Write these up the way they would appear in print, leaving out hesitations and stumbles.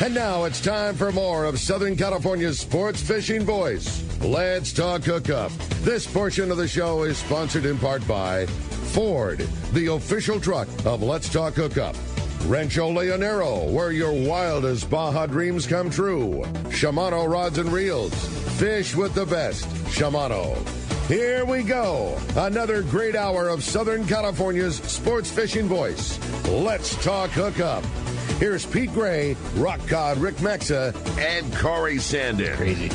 And now it's time for more of Southern California's sports fishing voice. Let's talk hookup. This portion of the show is sponsored in part by Ford, the official truck of Let's Talk Hookup. Rancho Leonero, where your wildest Baja dreams come true. Shimano Rods and Reels. Fish with the best. Shimano. Here we go. Another great hour of Southern California's sports fishing voice. Let's talk hookup. Here's Pete Gray, Rock God Rick Maxa, and Corey Sandin. Crazy.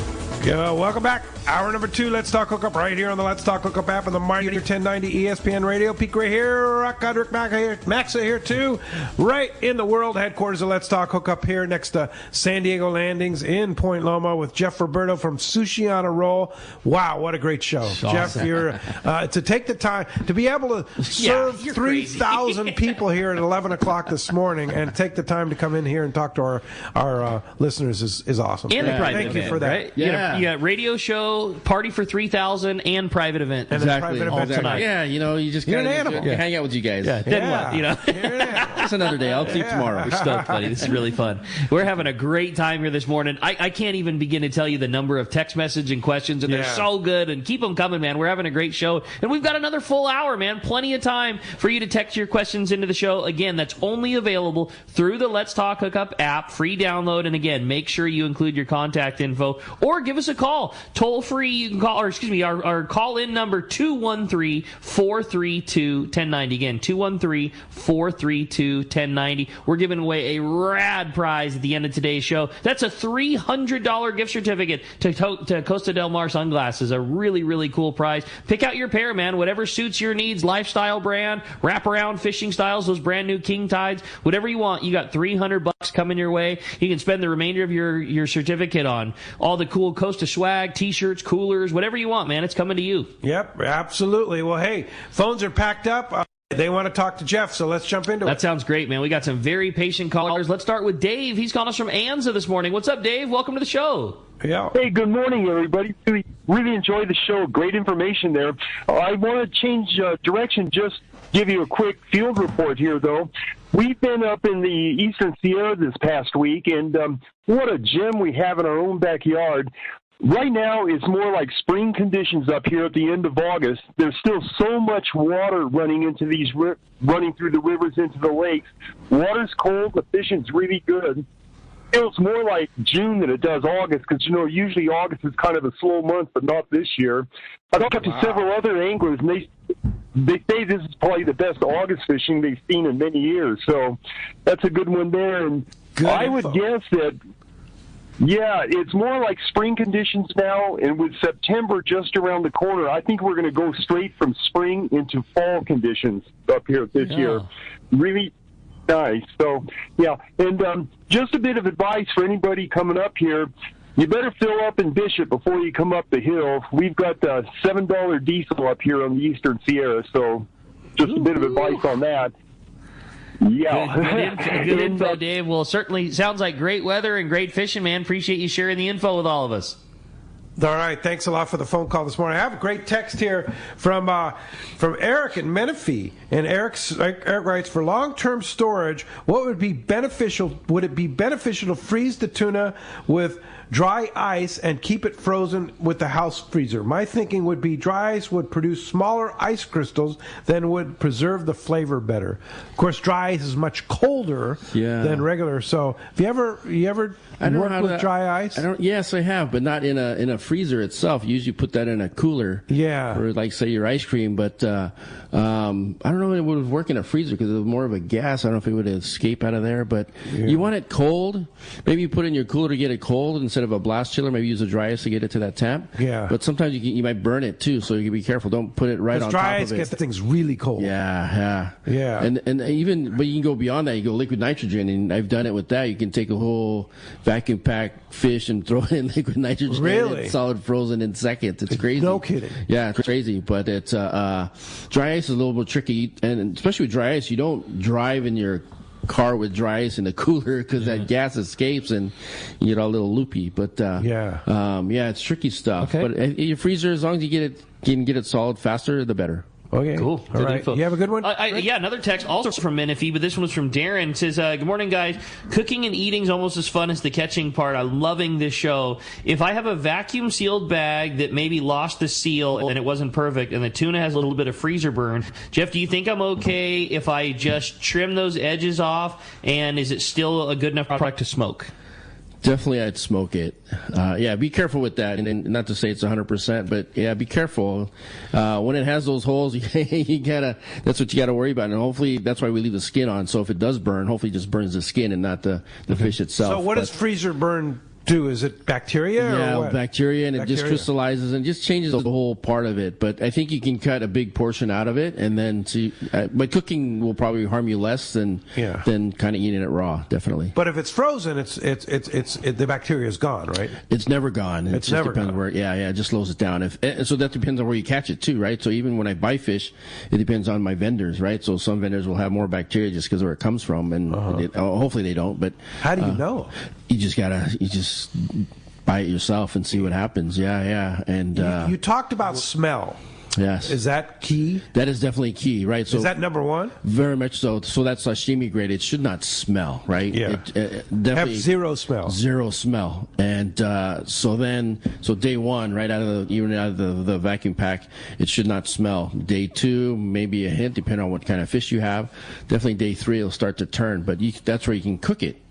Welcome back. Hour number 2, Let's Talk Hookup, right here on the Let's Talk Hookup app on the Mighty 1090 ESPN Radio. Pete Gray here, Rock God Rick Maxa here too, right in the world headquarters of Let's Talk Hookup here next to San Diego Landings in Point Loma with Jeff Roberto from Sushi on a Roll. Wow, what a great show. Awesome. Jeff, you're to take the time to be able to serve 3,000 people here at 11 o'clock this morning and take the time to come in here and talk to our listeners is awesome. And the private Thank event, you for that. Right? You got radio show, party for 3,000, and private event. And exactly. Private event tonight. Yeah, you just got to hang out with you guys. Yeah, It's another day. I'll sleep tomorrow. We're stoked, buddy. This is really fun. We're having a great time here this morning. I can't even begin to tell you the number of text message and questions, and they're so good. And keep them coming, man. We're having a great show, and we've got another full hour, man. Plenty of time for you to text your questions into the show. Again, that's only available through the Let's Talk Hookup app, free download. And again, make sure you include your contact info or give us a call. Toll free, you can call, our call-in number 213-432-1090. Again, 213-432-1090. We're giving away a rad prize at the end of today's show. That's a $300 gift certificate to Costa Del Mar sunglasses. A really, really cool prize. Pick out your pair, man. Whatever suits your needs. Lifestyle brand, wraparound fishing styles, those brand new king tides, whatever you want. You got $300 coming your way. You can spend the remainder of your certificate on all the cool Costa swag, t-shirts, coolers, whatever you want, man. It's coming to you. Yep, absolutely. Well, hey, phones are packed up. They want to talk to Jeff, so let's jump into it. That sounds great, man. We got some very patient callers. Let's start with Dave. He's calling us from Anza this morning. What's up, Dave? Welcome to the show. Yeah. Hey, good morning, everybody. Really enjoy the show. Great information there. I want to change direction, just give you a quick field report here, though. We've been up in the Eastern Sierra this past week, and what a gem we have in our own backyard. Right now, it's more like spring conditions up here at the end of August. There's still so much water running into these running through the rivers into the lakes. Water's cold, the fishing's really good. Feels more like June than it does August because, usually August is kind of a slow month, but not this year. I talked to several other anglers, and they say this is probably the best August fishing they've seen in many years. So that's a good one there. And I would guess that, it's more like spring conditions now, and with September just around the corner, I think we're going to go straight from spring into fall conditions up here this year. Really nice. So, and just a bit of advice for anybody coming up here. You better fill up in Bishop before you come up the hill. We've got $7 diesel up here on the Eastern Sierra, so just a bit of advice on that. Yeah. Good info, Dave. Well, certainly sounds like great weather and great fishing, man. Appreciate you sharing the info with all of us. All right, thanks a lot for the phone call this morning. I have a great text here from Eric in Menifee, and Eric writes, for long-term storage, what would be beneficial? Would it be beneficial to freeze the tuna with dry ice and keep it frozen with the house freezer? My thinking would be dry ice would produce smaller ice crystals than would preserve the flavor better. Of course, dry ice is much colder than regular. So, have you ever worked with dry ice? Yes, I have, but not in a freezer itself. You usually put that in a cooler. Yeah. Or like say your ice cream, but I don't know if it would work in a freezer because it was more of a gas. I don't know if it would escape out of there, but you want it cold. Maybe you put it in your cooler to get it cold instead of a blast chiller. Maybe use a dry ice to get it to that temp. Yeah. But sometimes you might burn it too, so you can be careful. Don't put it right on top of it. Dry ice gets the things really cold. Yeah. And even, but you can go beyond that. You go liquid nitrogen, and I've done it with that. You can take a whole vacuum pack fish and throw it in liquid nitrogen. Really? It's solid frozen in seconds. It's crazy. No kidding. Yeah, it's crazy. But it's dry ice is a little bit tricky, and especially with dry ice, you don't drive in your car with dry ice in the cooler because that gas escapes and you get all a little loopy. But it's tricky stuff. Okay. But your freezer, as long as you can get it solid faster, the better. Okay. Cool. All right. You have a good one? Yeah, another text also from Menifee, but this one was from Darren. It says, good morning, guys. Cooking and eating is almost as fun as the catching part. I'm loving this show. If I have a vacuum-sealed bag that maybe lost the seal and it wasn't perfect, and the tuna has a little bit of freezer burn, Jeff, do you think I'm okay if I just trim those edges off, and is it still a good enough product to smoke? Definitely, I'd smoke it. Yeah, be careful with that. And not to say it's 100%, but yeah, be careful. When it has those holes, that's what you gotta worry about. And hopefully, that's why we leave the skin on. So if it does burn, hopefully it just burns the skin and not the fish itself. So what does freezer burn do? Is it bacteria? Yeah, or what? bacteria, and it just crystallizes and just changes the whole part of it. But I think you can cut a big portion out of it, and then but cooking will probably harm you less than kind of eating it raw. Definitely. But if it's frozen, it's the bacteria is gone, right? It's never gone. It just depends where. Yeah, it just slows it down. So that depends on where you catch it too, right? So even when I buy fish, it depends on my vendors, right? So some vendors will have more bacteria just because of where it comes from, and hopefully they don't. But how do you know? You just buy it yourself and see what happens. Yeah. And you talked about smell. Yes. Is that key? That is definitely key, right? So is that number one? Very much so. So that's sashimi grade. It should not smell, right? Yeah. Definitely have zero smell. Zero smell. And so day one, right out of the vacuum pack, it should not smell. Day two, maybe a hint, depending on what kind of fish you have. Definitely day three, it'll start to turn. But that's where you can cook it,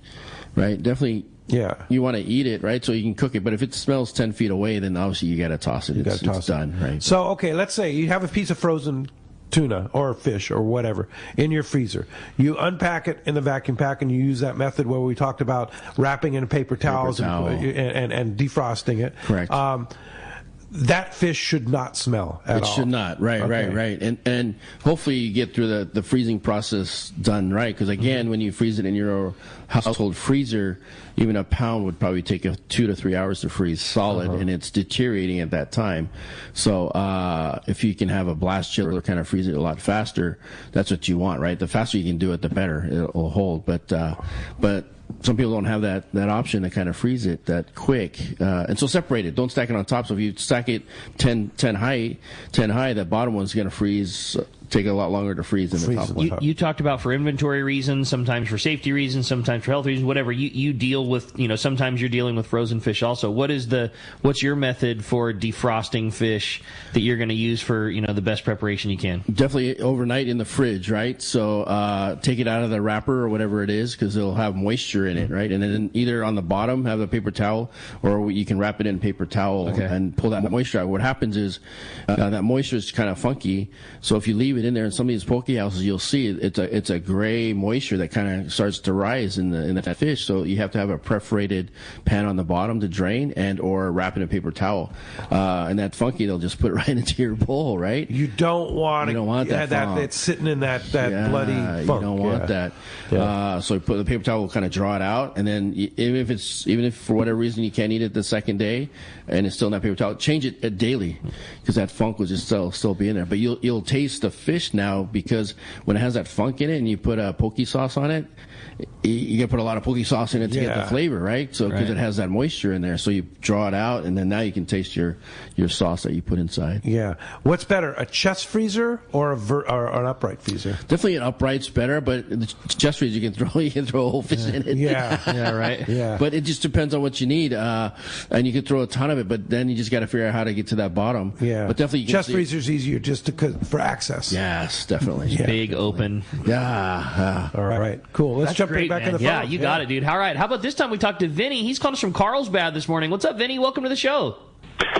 right? Definitely. Yeah. You want to eat it, right? So you can cook it. But if it smells 10 feet away, then obviously you got to toss it. It's done, right? So, okay, let's say you have a piece of frozen tuna or fish or whatever in your freezer. You unpack it in the vacuum pack, and you use that method where we talked about wrapping in paper towels and defrosting it. Correct. That fish should not smell at all. It should not. Right. And hopefully you get through the freezing process done right. Because again, when you freeze it in your household freezer, even a pound would probably take 2 to 3 hours to freeze solid, and it's deteriorating at that time. So if you can have a blast chiller kind of freeze it a lot faster, that's what you want, right? The faster you can do it, the better it'll hold. But some people don't have that option to kind of freeze it that quick. And so separate it. Don't stack it on top. So if you stack it 10 high, that bottom one's going to freeze, take a lot longer to freeze than the top one. You talked about for inventory reasons, sometimes for safety reasons, sometimes for health reasons, whatever. You deal with, sometimes you're dealing with frozen fish also. What's your method for defrosting fish that you're going to use for, the best preparation you can? Definitely overnight in the fridge, right? So take it out of the wrapper or whatever it is, because it'll have moisture in it, right? And then either on the bottom have a paper towel, or you can wrap it in paper towel and pull that moisture out. What happens is that moisture is kind of funky, so if you leave it in there in some of these poke houses, you'll see it's a gray moisture that kind of starts to rise in that fish. So you have to have a perforated pan on the bottom to drain, and or wrap it in paper towel. And that funky, they'll just put it right into your bowl, right? You don't want that it's sitting in that bloody funk. You don't want that. Yeah. So you put the paper towel, will kind of draw it out, and then even if for whatever reason you can't eat it the second day, and it's still in that paper towel, change it daily, because that funk will just still be in there. But you'll taste the fish now, because when it has that funk in it and you put a poke sauce on it, you can put a lot of poke sauce in it to get the flavor, right? So because it has that moisture in there, so you draw it out, and then now you can taste your sauce that you put inside. Yeah. What's better, a chest freezer or an upright freezer? Definitely an upright's better, but the chest freezer you can throw a whole fish in it. Yeah. Right. Yeah. But it just depends on what you need, and you can throw a ton of it, but then you just got to figure out how to get to that bottom. Yeah. But definitely chest freezer's easier just for access. Yes, definitely. Big open. Yeah. All right. Cool. Let's jump back in the phone. Yeah, you got it, dude. All right. How about this time we talked to Vinny? He's calling us from Carlsbad this morning. What's up, Vinny? Welcome to the show.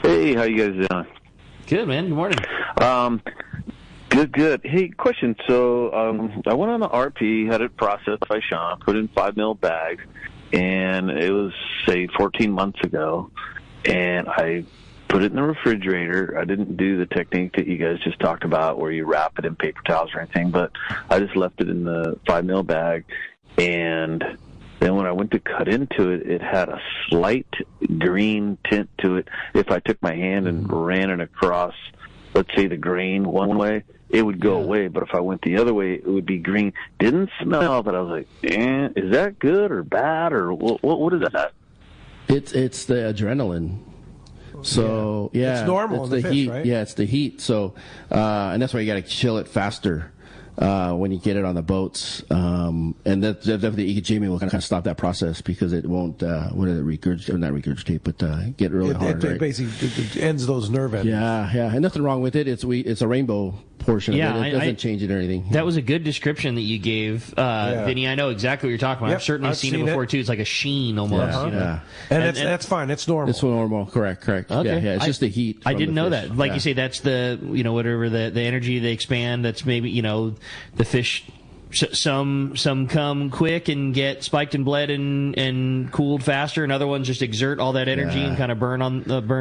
Hey, how you guys doing? Good, man. Good morning. Good. Hey, question. So I went on the RP, had it processed by Sean, put in 5 mil bags, and it was, say, 14 months ago, and I put it in the refrigerator. I didn't do the technique that you guys just talked about where you wrap it in paper towels or anything, but I just left it in the 5 mil bag, and then when I went to cut into it, it had a slight green tint to it. If I took my hand and ran it across, let's say, the grain one way, it would go away. But if I went the other way, it would be green. Didn't smell, but I was like, is that good or bad, or what is that? It's the adrenaline. So it's normal it's in the fish, heat. right? Yeah, it's the heat. So and that's why you got to chill it faster. When you get it on the boats, and that definitely Ikejime will kind of stop that process because it won't, not regurgitate, but get really hard. It basically it ends those nerve endings. Yeah, and nothing wrong with it. It's a rainbow portion of it. It doesn't change it or anything. That was a good description that you gave, Vinny. I know exactly what you're talking about. Yep, I've certainly seen it before too. It's like a sheen almost. Yeah. And that's fine. It's normal. It's normal. Correct. Okay. Yeah. It's just the heat. I didn't know that. Like you say, that's the whatever the energy they expand. That's maybe the fish. Some come quick and get spiked and bled and cooled faster, and other ones just exert all that energy and kind of burn a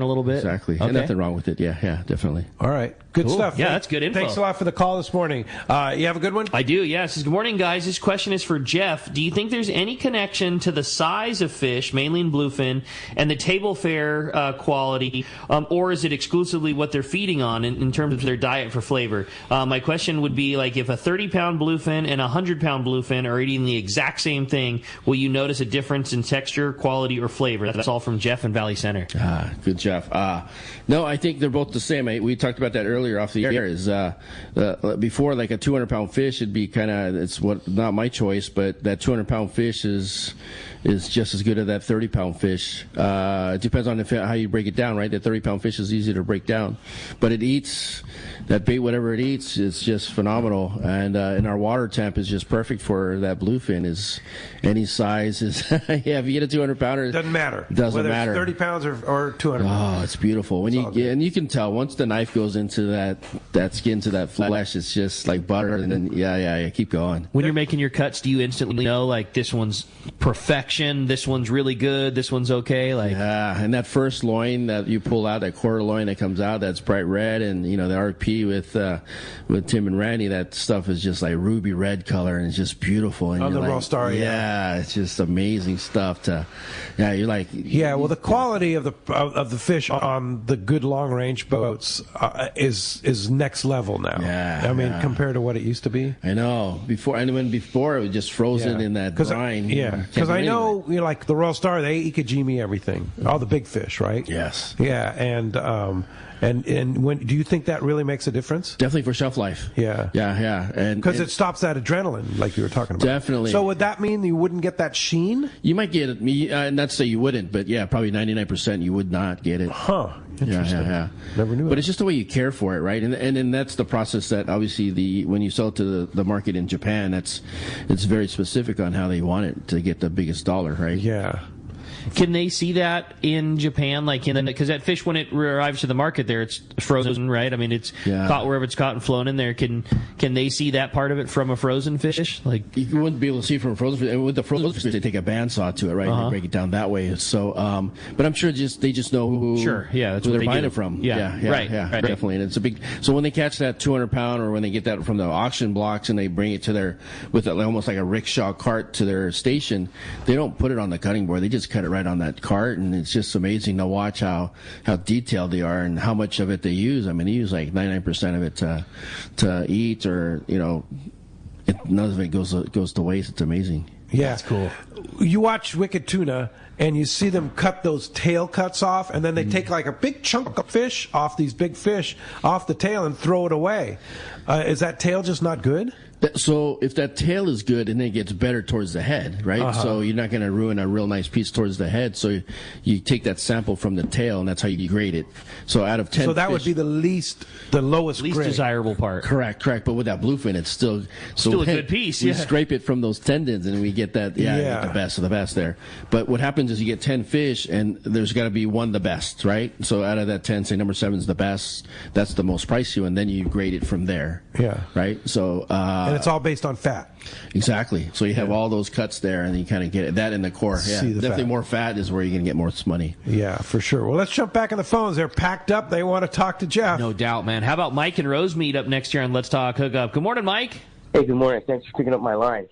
little bit. Exactly. Okay. And nothing wrong with it. Yeah, definitely. All right. Good stuff. Yeah, that's good info. Thanks a lot for the call this morning. You have a good one? I do, yes. Good morning, guys. This question is for Jeff. Do you think there's any connection to the size of fish, mainly in bluefin, and the table fare quality, or is it exclusively what they're feeding on in terms of their diet for flavor? My question would be, like, if a 30-pound bluefin and a 100-pound bluefin are eating the exact same thing, will you notice a difference in texture, quality, or flavor? That's all from Jeff in Valley Center. Good, Jeff. No, I think they're both the same. We talked about that earlier off the air. Is before, like a 200-pound fish, it'd be kind of not my choice, but that 200-pound fish is just as good as that 30-pound fish. It depends on how you break it down, right? That 30-pound fish is easy to break down, but it eats that bait. Whatever it eats, it's just phenomenal. And our water temp is just perfect for that bluefin. Is any size is if you get a 200-pounder, doesn't matter. Doesn't whether matter. It's 30 pounds or 200 pounds. Oh, it's beautiful and you can tell once the knife goes into that skin to that flesh, it's just like butter. And then keep going. When you're making your cuts, do you instantly know, like, this one's perfection, this one's really good, this one's okay? And that first loin that you pull out, that quarter loin that comes out, that's bright red, and the RP with Tim and Randy, that stuff is just like ruby red color, and it's just beautiful. And on the raw star, it's just amazing stuff. You're like, well, the quality of the fish on the good long range boats is next level now. I mean, compared to what it used to be. I know. Before it was just frozen in that brine. Because I know, like the Royal Star, they Ikejime everything, all the big fish, right? Yes. Yeah, and when do you think that really makes a difference? Definitely for shelf life. Yeah, and because it stops that adrenaline, like you were talking about. Definitely. So would that mean you wouldn't get that sheen? You might get it. Not to say you wouldn't, but probably 99% you would not get it. Huh. Interesting. Yeah. Never knew. But it's just the way you care for it, right? And that's the process that obviously when you sell it to the market in Japan, it's very specific on how they want it to get the biggest dollar, right? Yeah. Can they see that in Japan? Because that fish, when it arrives to the market there, it's frozen, right? I mean, it's caught wherever it's caught and flown in there. Can they see that part of it from a frozen fish? Like, you wouldn't be able to see from a frozen fish. With the frozen fish, they take a bandsaw to it, right? And they break it down that way. So, but I'm sure they just know who that's who what they're buying it from. Right, Definitely. And it's a big. So when they catch that 200-pound, or when they get that from the auction blocks and they bring it to with almost like a rickshaw cart to their station, they don't put it on the cutting board. They just cut it right on that cart, and it's just amazing to watch how detailed they are and how much of it they use. I mean, they use like 99% of it to eat, or none of it goes to waste. It's amazing. Yeah, that's cool. You watch Wicked Tuna, and you see them cut those tail cuts off, and then they take like a big chunk of fish off these big fish off the tail and throw it away. Is that tail just not good? So if that tail is good, and then it gets better towards the head, right? So you're not going to ruin a real nice piece towards the head. So you take that sample from the tail, and that's how you grade it. So out of 10 so that would be the lowest least grade. desirable part. Correct. But with that bluefin, it's still a good piece. We scrape it from those tendons, and we get that. Get the best of the best there. But what happens is you get 10 fish, and there's got to be one the best, right? So out of that 10, say number 7 is the best. That's the most pricey, and then you grade it from there. Yeah. Right. So. And it's all based on fat. Exactly. So you have all those cuts there, and you kind of get it. That in the core. Yeah. Definitely fat. More fat is where you're going to get more money. Yeah, for sure. Well, let's jump back on the phones. They're packed up. They want to talk to Jeff. No doubt, man. How about Mike and Rose meet up next year on Let's Talk Hookup? Good morning, Mike. Hey, good morning. Thanks for picking up my line.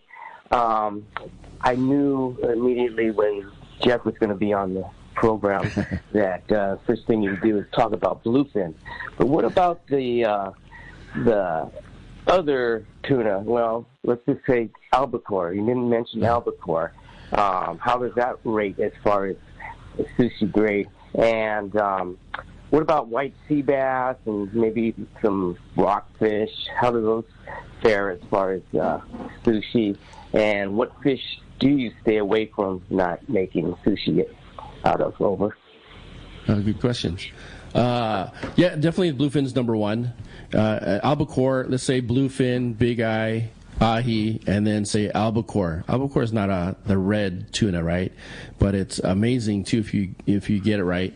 I knew immediately when Jeff was going to be on the program that first thing you do is talk about bluefin. But what about the other tuna? Well, let's just say albacore. You didn't mention albacore. How does that rate as far as sushi grade? And what about white sea bass and maybe some rockfish? How do those fare as far as sushi? And what fish do you stay away from not making sushi out of? Over. Good questions. Yeah, definitely bluefin's number one. Albacore, let's say bluefin, big eye, ahi, and then say albacore. Albacore is not the red tuna, right? But it's amazing too if you get it right.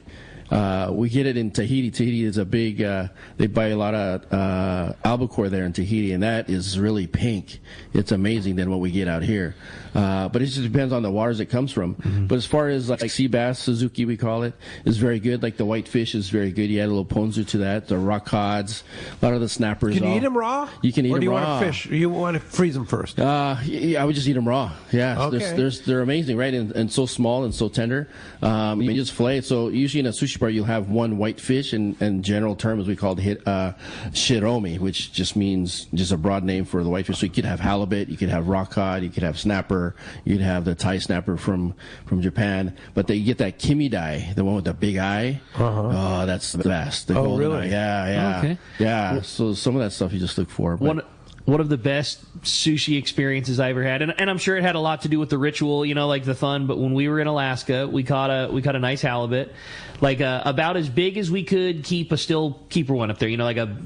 We get it in Tahiti. Tahiti is a big, they buy a lot of albacore there in Tahiti, and that is really pink. It's amazing than what we get out here. But it just depends on the waters it comes from. Mm-hmm. But as far as like sea bass, Suzuki we call it, is very good. Like the white fish is very good. You add a little ponzu to that. The rock cods, a lot of the snappers. Can you eat them raw? You can eat them raw. Or do you want to fish? You want to freeze them first? Yeah, I would just eat them raw. Yeah, okay. They're amazing, right? And so small and so tender. You just fillet it. So usually in a sushi bar, you'll have one white fish, and in general terms we call it shiromi, which just means just a broad name for the white fish. So you could have halibut, you could have rock cod, you could have snapper, you could have the Thai snapper from Japan. But you get that kimidai, the one with the big eye. Uh-huh. Oh, that's the best. The really? Eye. Yeah. Okay. Yeah. So some of that stuff you just look for. One of the best sushi experiences I ever had, and I'm sure it had a lot to do with the ritual, like the fun. But when we were in Alaska, we caught a nice halibut, like about as big as we could keep a still keeper one up there, like a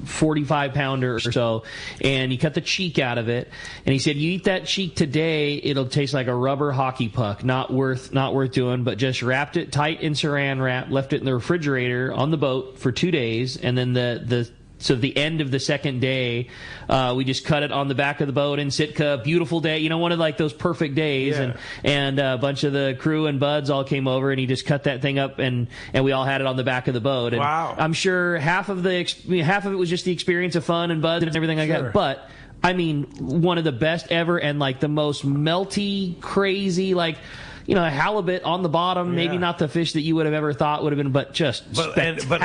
45 pounder or so. And he cut the cheek out of it, and he said, "You eat that cheek today, it'll taste like a rubber hockey puck. Not worth doing." But just wrapped it tight in Saran wrap, left it in the refrigerator on the boat for 2 days, and then So the end of the second day, we just cut it on the back of the boat in Sitka. Beautiful day, one of like those perfect days, yeah. and a bunch of the crew and buds all came over, and he just cut that thing up, and we all had it on the back of the boat. And wow! I'm sure half of it was just the experience of fun and buds and everything like that. But I mean, one of the best ever, and like the most melty, crazy, like. A halibut on the bottom, maybe not the fish that you would have ever thought would have been, but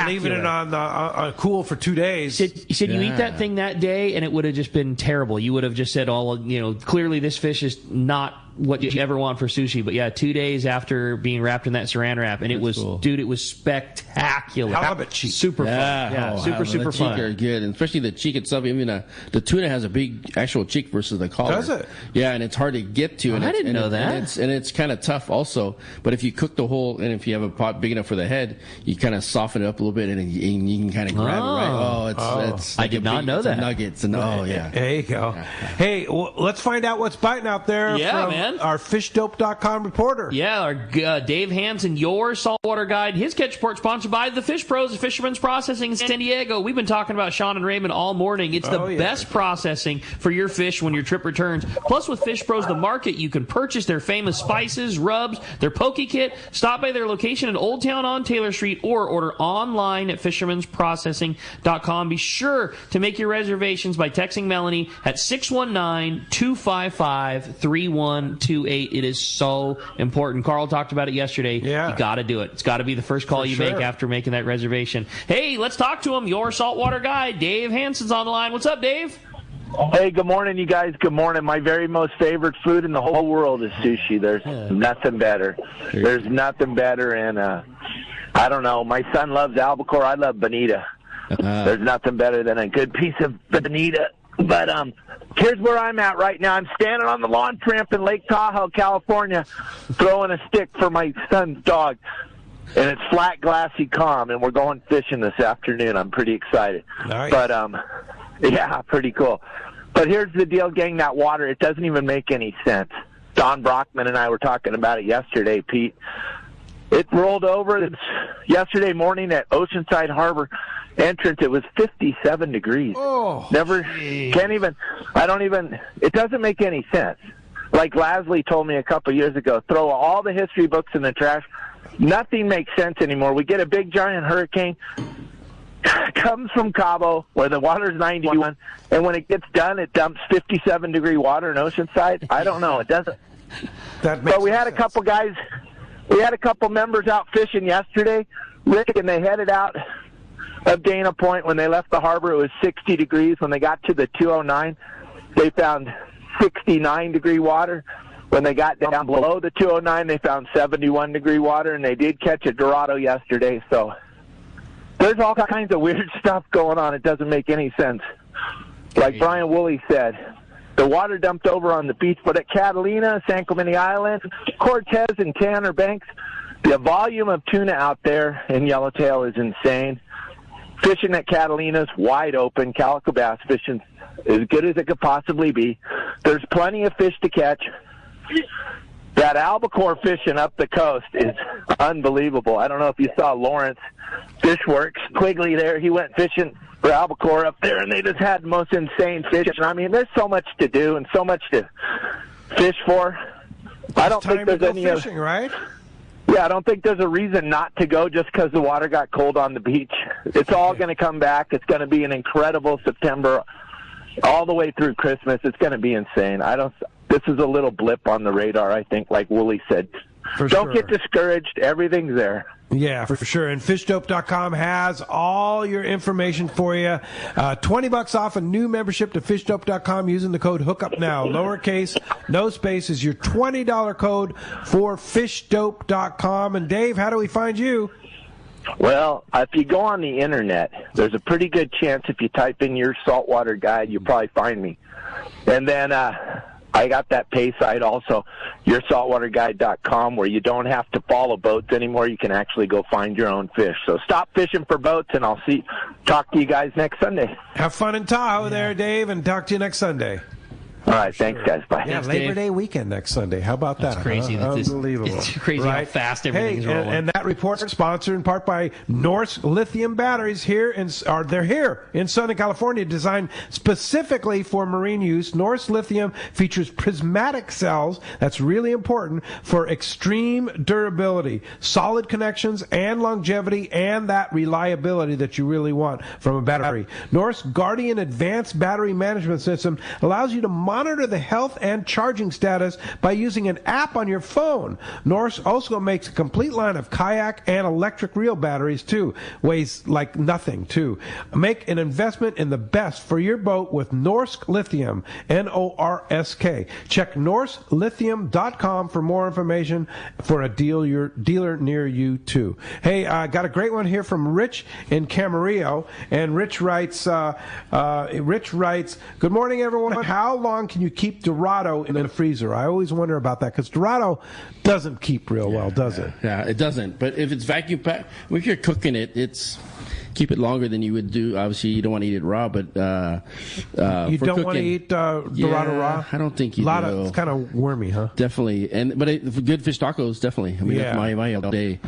leaving it on cool for 2 days. He said you eat that thing that day, and it would have just been terrible. You would have just said, clearly this fish is not what you ever want for sushi. But yeah, 2 days after being wrapped in that Saran wrap, and it was, cool. Dude, it was spectacular. Halibut cheek, super fun. Yeah, super fun. Cheek are good, and especially the cheek itself. I mean, the tuna has a big actual cheek versus the collar. Does it? Yeah, and it's hard to get to. And I didn't know that. And it's kind of tough also. But if you cook the whole, and if you have a pot big enough for the head, you kind of soften it up a little bit, and you can kind of grab it. Right? It's I did not know that. Nuggets and yeah. There you go. Hey, let's find out what's biting out there. Yeah, man. Our FishDope.com reporter. Yeah, our Dave Hansen, your saltwater guide. His catch report sponsored by the Fish Pros of Fisherman's Processing in San Diego. We've been talking about Sean and Raymond all morning. It's the best processing for your fish when your trip returns. Plus, with Fish Pros, the market, you can purchase their famous spices, rubs, their poke kit. Stop by their location in Old Town on Taylor Street or order online at fishermansprocessing.com. Be sure to make your reservations by texting Melanie at 619-255-3128. It is so important. Carl talked about it yesterday. Yeah. You got to do it. It's got to be the first call you make after making that reservation. Hey, let's talk to him. Your saltwater guy, Dave Hansen's on the line. What's up, Dave? Hey, good morning, you guys. Good morning. My very most favorite food in the whole world is sushi. There's nothing better. There's nothing better. And I don't know. My son loves albacore. I love bonita. There's nothing better than a good piece of bonita. But here's where I'm at right now. I'm standing on the lawn tramp in Lake Tahoe, California, throwing a stick for my son's dog. And it's flat, glassy, calm, and we're going fishing this afternoon. I'm pretty excited. Nice. But, yeah, pretty cool. But here's the deal, gang, that water, it doesn't even make any sense. Don Brockman and I were talking about it yesterday, Pete. It rolled over yesterday morning at Oceanside Harbor entrance. It was 57 degrees. Oh, it doesn't make any sense. Like Lasley told me a couple years ago, throw all the history books in the trash. Nothing makes sense anymore. We get a big giant hurricane, comes from Cabo where the water's 91, and when it gets done, it dumps 57-degree water in Oceanside. I don't know. It doesn't. But we had a couple guys, members out fishing yesterday, Rick, and they headed out of Dana Point. When they left the harbor, it was 60 degrees. When they got to the 209, they found 69-degree water. when they got down below the 209, they found 71-degree water, and they did catch a Dorado yesterday. So there's all kinds of weird stuff going on. It doesn't make any sense. Like Brian Woolley said, the water dumped over on the beach, but at Catalina, San Clemente Island, Cortez, and Tanner Banks, the volume of tuna out there in Yellowtail is insane. Fishing at Catalina's wide open. Calico bass fishing as good as it could possibly be. There's plenty of fish to catch. That albacore fishing up the coast is unbelievable. I don't know if you saw Lawrence Fishworks, Quigley there. He went fishing for albacore up there, and they just had the most insane fish. I mean, there's so much to do and so much to fish for. I don't think there's any fishing, right? Yeah, I don't think there's a reason not to go just because the water got cold on the beach. It's all going to come back. It's going to be an incredible September all the way through Christmas. It's going to be insane. This is a little blip on the radar, I think, like Woolley said. Don't get discouraged. Everything's there. Yeah, for sure. And fishdope.com has all your information for you. $20 off a new membership to fishdope.com using the code Hookup Now. Lowercase, no space is your $20 code for fishdope.com. And Dave, how do we find you? Well, if you go on the internet, there's a pretty good chance if you type in your saltwater guide, you'll probably find me. And then I got that pay site also, yoursaltwaterguide.com, where you don't have to follow boats anymore. You can actually go find your own fish. So stop fishing for boats, and I'll talk to you guys next Sunday. Have fun in Tahoe there, Dave, and talk to you next Sunday. All right, thanks, guys. Bye. Yeah, Thanks, Labor Dave. Day weekend next Sunday. How about that? That's crazy. Unbelievable. It's crazy how fast everything's rolling. And that report is sponsored in part by Norse Lithium Batteries they're here in Southern California, designed specifically for marine use. Norse Lithium features prismatic cells, that's really important, for extreme durability, solid connections, and longevity, and that reliability that you really want from a battery. Norse Guardian Advanced Battery Management System allows you to monitor the health and charging status by using an app on your phone. Norse also makes a complete line of kayak and electric reel batteries, too. Weighs like nothing, too. Make an investment in the best for your boat with Norsk Lithium, Norsk. Check NorseLithium.com for more information for a dealer near you, too. Hey, I got a great one here from Rich in Camarillo, and Rich writes, good morning, everyone. How long can you keep Dorado in a freezer? I always wonder about that, because Dorado doesn't keep real well, does it? Yeah, it doesn't. But if it's vacuum packed, if you're cooking it, keep it longer than you would do. Obviously, you don't want to eat it raw, but you don't want to eat Dorado raw. I don't think you do. It's kind of wormy, huh? Definitely, for good fish tacos, definitely. I mean, that's my all day.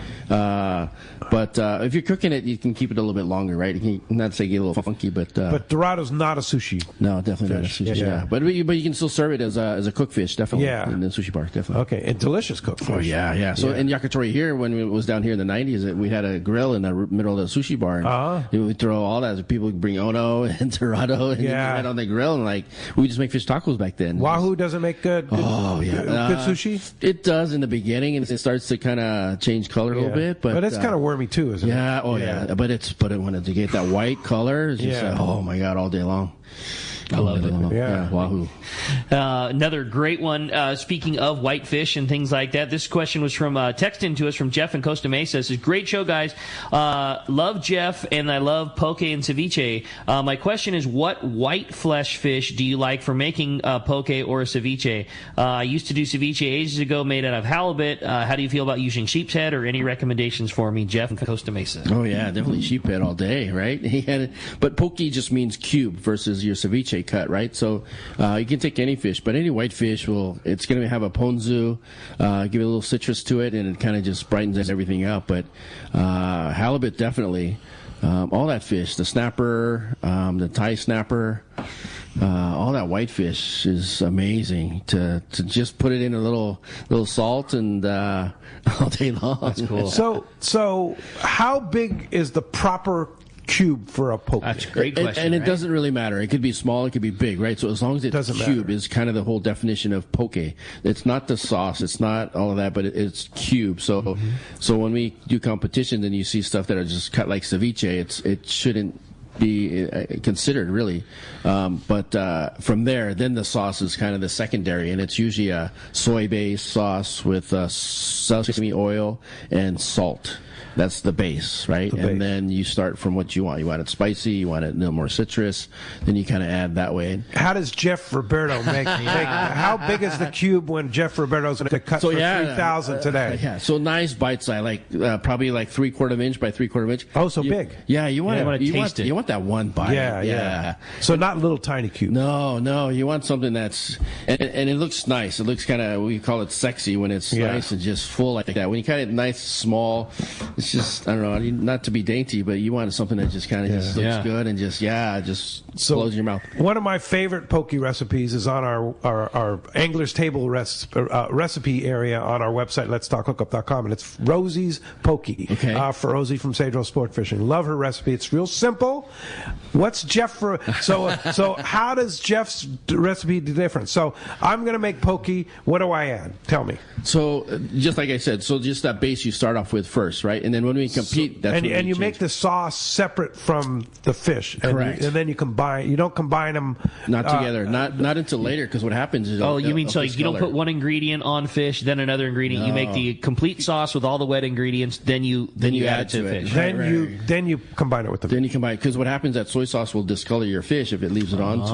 But if you're cooking it, you can keep it a little bit longer, right? You can, not say get a little funky, but Dorado's not a sushi. No, definitely not a sushi. Yeah. But you can still serve it as a cooked fish, definitely. Yeah. In the sushi bar, definitely. Okay, and delicious cooked fish. Oh yeah. So in Yakitori here, when it was down here in the 90s, we had a grill in the middle of the sushi bar. And we throw all that. People bring Ono and Dorado and right on the grill, and we just make fish tacos back then. Wahoo doesn't make good good sushi. It does in the beginning, and it starts to kind of change color a little bit. But it's kind of wormy too, isn't it? Yeah. Oh yeah. But when it get that white color, it's just oh my god, all day long. I love it. Yeah, Wahoo. Another great one. Speaking of whitefish and things like that, this question was from texting to us from Jeff in Costa Mesa. It says, "Great show, guys. Love Jeff, and I love poke and ceviche. My question is, what white flesh fish do you like for making poke or a ceviche? I used to do ceviche ages ago, made out of halibut. How do you feel about using sheep's head, or any recommendations for me, Jeff in Costa Mesa?" Oh yeah, definitely sheephead all day, right? But poke just means cube versus your ceviche cut, right? So you can take any fish, but any white fish it's going to have a ponzu, give it a little citrus to it, and it kind of just brightens everything up. But halibut, definitely. All that fish, the snapper, the Thai snapper, all that whitefish is amazing to just put it in a little salt and all day long. That's cool. So how big is the proper cube for a poke? That's a great question. And it doesn't really matter. It could be small, it could be big, right? So as long as it's cube is kind of the whole definition of poke. It's not the sauce, it's not all of that, but it's cube. So when we do competitions and you see stuff that are just cut like ceviche, it shouldn't be considered, really. But from there, then the sauce is kind of the secondary, and it's usually a soy-based sauce with sesame oil and salt. That's the base, right? And then you start from what you want. You want it spicy, you want it a little more citrus, then you kind of add that way. How does Jeff Roberto make how big is the cube when Jeff Roberto's going to cut for 3,000 today? Yeah, so nice bite size, like probably like 3/4 inch by 3/4 inch. Oh, so big. Yeah, you want to taste it. You want that one bite. Yeah. So not little tiny cubes. No, you want something that's and it looks nice. It looks kind of, we call it sexy when it's nice and just full like that. When you cut it nice, small, it's just, I don't know, not to be dainty, but you want something that just kind of just looks good and just blows in your mouth. One of my favorite poke recipes is on our Angler's Table recipe area on our website, letstalkhookup.com, and it's Rosie's Poke. Okay. For Rosie from Sage Roll Sport Fishing. Love her recipe. It's real simple. What's Jeff for? So how does Jeff's recipe different? So I'm going to make poke. What do I add? Tell me. So just like I said, so just that base you start off with first, right? And then when we compete, that's when and you make the sauce separate from the fish. Correct. And then you combine. You don't combine them. Not together. Not until later, because what happens is. Oh, you mean so you don't put one ingredient on fish, then another ingredient. No. You make the complete sauce with all the wet ingredients. Then you add it to the fish. Then you combine it with the fish. Then you combine, because what happens, that soy sauce will discolor your fish if it leaves it on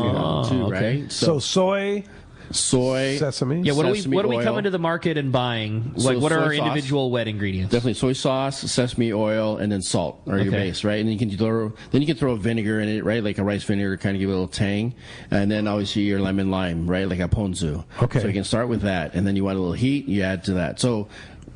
too, okay. right? So soy, sesame. Yeah, what are we oil. coming to the market and buying? Like, what are our individual wet ingredients? Definitely soy sauce, sesame oil, and then salt are your base, right? And you can throw vinegar in it, right? Like a rice vinegar, kind of give it a little tang, and then obviously your lemon lime, right? Like a ponzu. Okay. So you can start with that, and then you want a little heat, you add to that. So.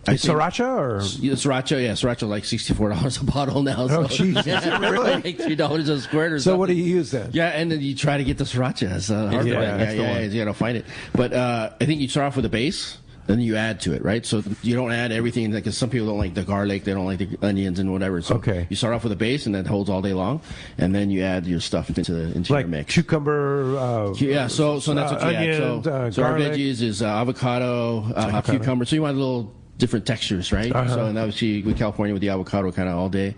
Sriracha or Sriracha like $64 a bottle now. Oh, jeez, really? Like $3 a squirt or something. So what do you use then? Yeah, and then you try to get the sriracha. It's hard part. You gotta find it. But I think you start off with a base, then you add to it, right? So you don't add everything, because some people don't like the garlic, they don't like the onions and whatever. So you start off with a base, and that holds all day long, and then you add your stuff into your mix. Cucumber. So that's what you onion, add. So our veggies is avocado, cucumber. So you want a little different textures, right? So, and obviously with California, with the avocado kind of all day.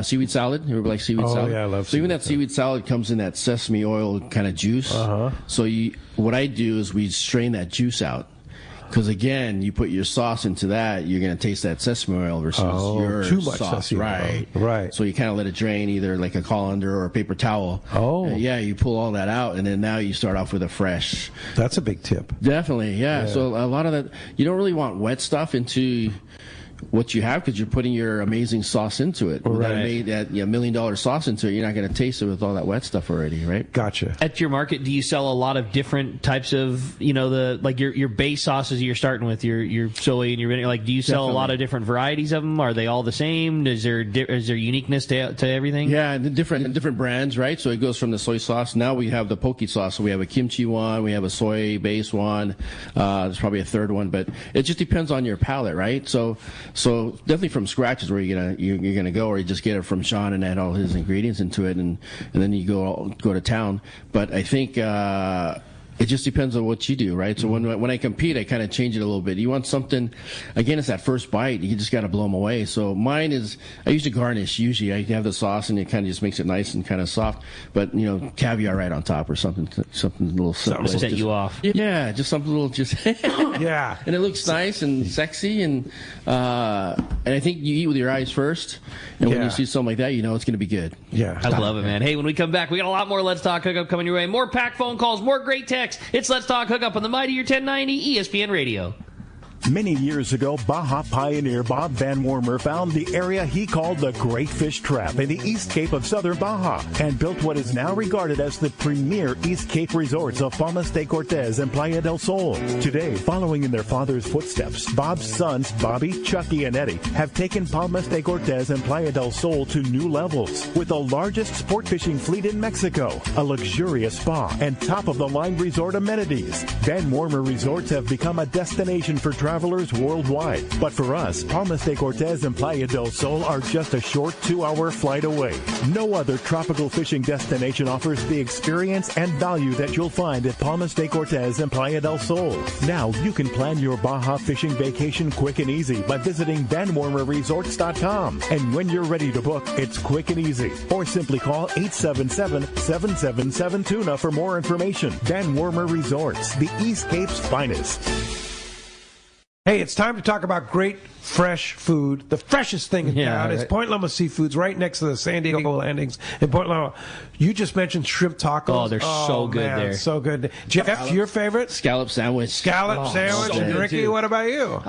Seaweed salad. Everybody like seaweed salad? Oh, yeah, I love So even that seaweed salad comes in that sesame oil kind of juice. So what I do is we strain that juice out. Because again, you put your sauce into that, you're going to taste that sesame oil versus your too much sauce, sesame oil. Right. So you kind of let it drain, either like a colander or a paper towel. You pull all that out, and then now you start off with a fresh. That's a big tip. Definitely, yeah. So a lot of that, you don't really want wet stuff into what you have, because you're putting your amazing sauce into it. Right. That $1 million sauce into it, you're not going to taste it with all that wet stuff already, right? Gotcha. At your market, do you sell a lot of different types of, your base sauces you're starting with, your soy and your vinegar? Like, do you sell a lot of different varieties of them? Are they all the same? Is there uniqueness to everything? Yeah, different brands, right? So it goes from the soy sauce. Now we have the poke sauce. So we have a kimchi one, we have a soy base one. There's probably a third one, but it just depends on your palate, right? So definitely from scratch is where you're gonna go, or you just get it from Sean and add all his ingredients into it, and then you go to town. But I think it just depends on what you do, right? So when I compete, I kind of change it a little bit. You want something, again, it's that first bite. You just got to blow them away. So mine is, I use to garnish. Usually I have the sauce, and it kind of just makes it nice and kind of soft. But, caviar right on top, or something a little simple. Something to set you off. Yeah, just something a little yeah. And it looks nice and sexy, and I think you eat with your eyes first. And when you see something like that, you know it's going to be good. Yeah. I love it, man. Hey, when we come back, we got a lot more Let's Talk Hookup coming your way. More packed phone calls, more great texts. It's Let's Talk Hookup on the Mightier 1090 ESPN Radio. Many years ago, Baja pioneer Bob Van Wormer found the area he called the Great Fish Trap in the East Cape of southern Baja and built what is now regarded as the premier East Cape resorts of Palmas de Cortez and Playa del Sol. Today, following in their father's footsteps, Bob's sons, Bobby, Chucky, and Eddie, have taken Palmas de Cortez and Playa del Sol to new levels with the largest sport fishing fleet in Mexico, a luxurious spa, and top-of-the-line resort amenities. Van Wormer Resorts have become a destination for travel travelers worldwide. But for us, Palmas de Cortez and Playa del Sol are just a short 2-hour flight away. No other tropical fishing destination offers the experience and value that you'll find at Palmas de Cortez and Playa del Sol. Now you can plan your Baja fishing vacation quick and easy by visiting VanWarmerResorts.com. And when you're ready to book, it's quick and easy. Or simply call 877-777-TUNA for more information. Van Warmer Resorts, the East Cape's finest. Hey, it's time to talk about great fresh food. The freshest thing in town is Point Loma Seafoods, right next to the San Diego landings in Point Loma. You just mentioned shrimp tacos. Oh, they're so good there. So good. Jeff, your favorite? Scallop sandwich. Scallop sandwich. So and Ricky, what about you?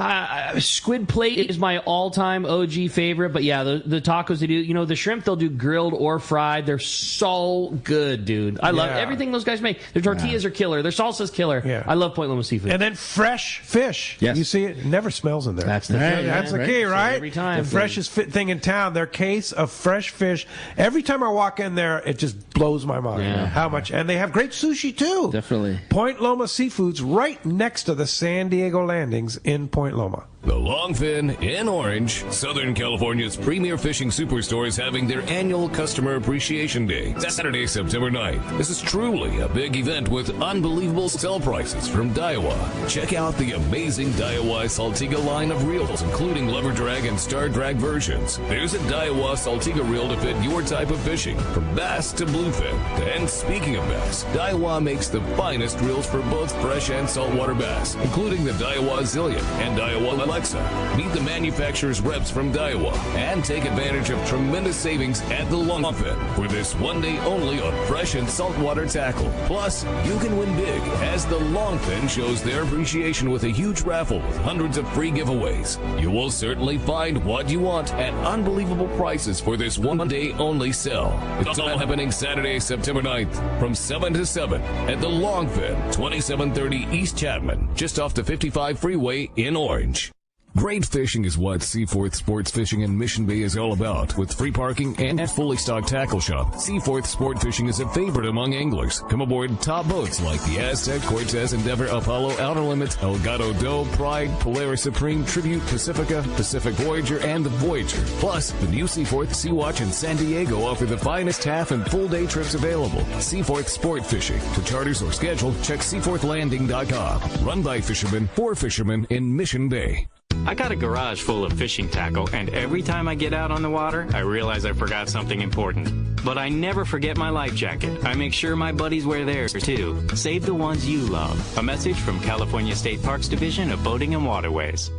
Squid plate is my all-time OG favorite, but yeah, the tacos they do, you know, the shrimp they'll do grilled or fried. They're so good, dude. I love everything those guys make. Their tortillas are killer. Their salsa's killer. Yeah. I love Point Loma Seafood. And then fresh fish. Yes. You see it never smells in there. That's the thing. That's the key, right? So every time. The freshest thing in town, their case of fresh fish. Every time I walk in there, it just blows my mind. Yeah. How much. And they have great sushi, too. Definitely. Point Loma Seafoods, right next to the San Diego landings in Point Loma. The Longfin in Orange, Southern California's premier fishing superstore, is having their annual Customer Appreciation Day, Saturday, September 9th. This is truly a big event with unbelievable sell prices from Daiwa. Check out the amazing Daiwa Saltiga line of reels, including Lever Drag and Star Drag versions. There's a Daiwa Saltiga reel to fit your type of fishing, from bass to bluefin. And speaking of bass, Daiwa makes the finest reels for both fresh and saltwater bass, including the Daiwa Zillion and Daiwa Alexa. Meet the manufacturer's reps from Daiwa and take advantage of tremendous savings at the Longfin for this one day only on fresh and saltwater tackle. Plus, you can win big as the Longfin shows their appreciation with a huge raffle with hundreds of free giveaways. You will certainly find what you want at unbelievable prices for this one day only sale. It's all happening Saturday, September 9th from 7 to 7 at the Longfin, 2730 East Chapman, just off the 55 freeway in Orange. Great fishing is what Seaforth Sports Fishing in Mission Bay is all about. With free parking and a fully stocked tackle shop, Seaforth Sport Fishing is a favorite among anglers. Come aboard top boats like the Aztec, Cortez, Endeavor, Apollo, Outer Limits, Elgato Doe, Pride, Polaris Supreme, Tribute, Pacifica, Pacific Voyager, and the Voyager. Plus, the new Seaforth, Sea-Watch, and San Diego offer the finest half and full day trips available. Seaforth Sport Fishing. To charters or schedule, check seaforthlanding.com. Run by fishermen for fishermen in Mission Bay. I got a garage full of fishing tackle, and every time I get out on the water, I realize I forgot something important. But I never forget my life jacket. I make sure my buddies wear theirs, too. Save the ones you love. A message from California State Parks Division of Boating and Waterways.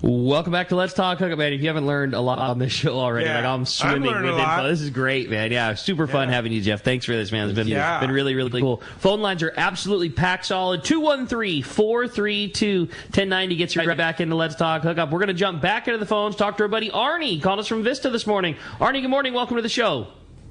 Welcome back to Let's Talk Hookup, man. If you haven't learned a lot on this show already, like I'm swimming with info. This is great, man. Yeah, super fun having you, Jeff. Thanks for this, man. It's been really, really cool. Phone lines are absolutely packed solid. 213-432-1090 gets you right back into Let's Talk Hookup. We're going to jump back into the phones, talk to our buddy Arnie, called us from Vista this morning. Arnie, good morning. Welcome to the show.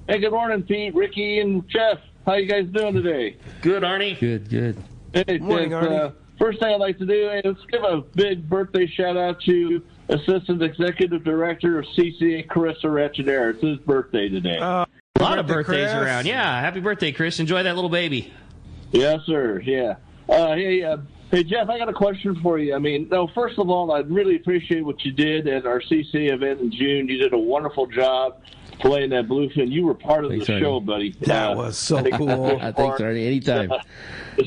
Hey, good morning, Pete, Ricky, and Jeff. How you guys doing today? Good, Arnie. Good. Hey, good morning, Arnie. First thing I'd like to do is give a big birthday shout-out to Assistant Executive Director of CCA, Chris Arrechinera. It's his birthday today. A lot of birthdays around. Yeah, happy birthday, Chris. Enjoy that little baby. Yes, sir. Yeah. Hey, Jeff, I got a question for you. I mean, first of all, I really appreciate what you did at our CCA event in June. You did a wonderful job playing that bluefin. You were part of the show, buddy. That was so cool. Thanks, Arnie. Anytime.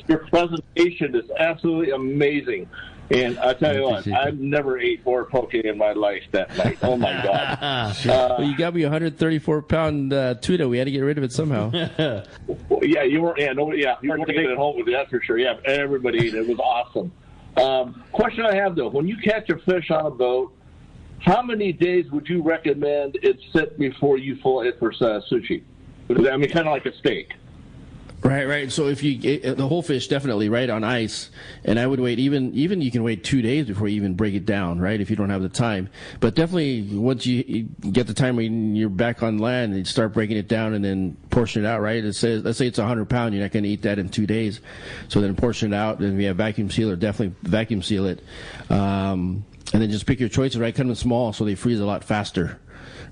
Your presentation is absolutely amazing. And I tell you what, I've never ate more poke in my life that night. Oh, my God. Well, you got me a 134-pound tuna. We had to get rid of it somehow. Yeah, you weren't taking it home with you, that's for sure. Yeah, everybody ate it. It was awesome. Question I have, though. When you catch a fish on a boat, how many days would you recommend it sit before you pull it for sushi? I mean, kind of like a steak. Right. So if the whole fish, definitely, right, on ice. And I would wait, even you can wait 2 days before you even break it down, right, if you don't have the time. But definitely once you get the time when you're back on land, you start breaking it down and then portion it out, right? Let's say it's 100 pound, you're not going to eat that in 2 days. So then portion it out, and if you have vacuum sealer, definitely vacuum seal it. And then just pick your choices, right? Cut them small so they freeze a lot faster.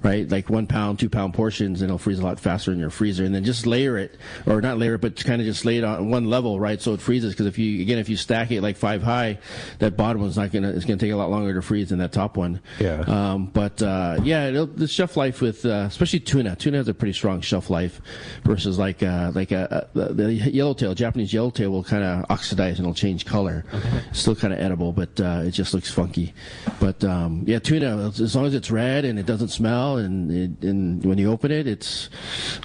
right? Like 1 pound, 2 pound portions, and it'll freeze a lot faster in your freezer. And then just layer it, or not layer it, but kind of just lay it on one level, right? So it freezes. Because if you stack it like 5 high, that bottom one's it's gonna take a lot longer to freeze than that top one. Yeah. The shelf life with especially tuna. Tuna has a pretty strong shelf life versus the yellowtail. Japanese yellowtail will kind of oxidize and it'll change color. Okay. It's still kind of edible, but it just looks funky. But tuna, as long as it's red and it doesn't smell, and when you open it, it's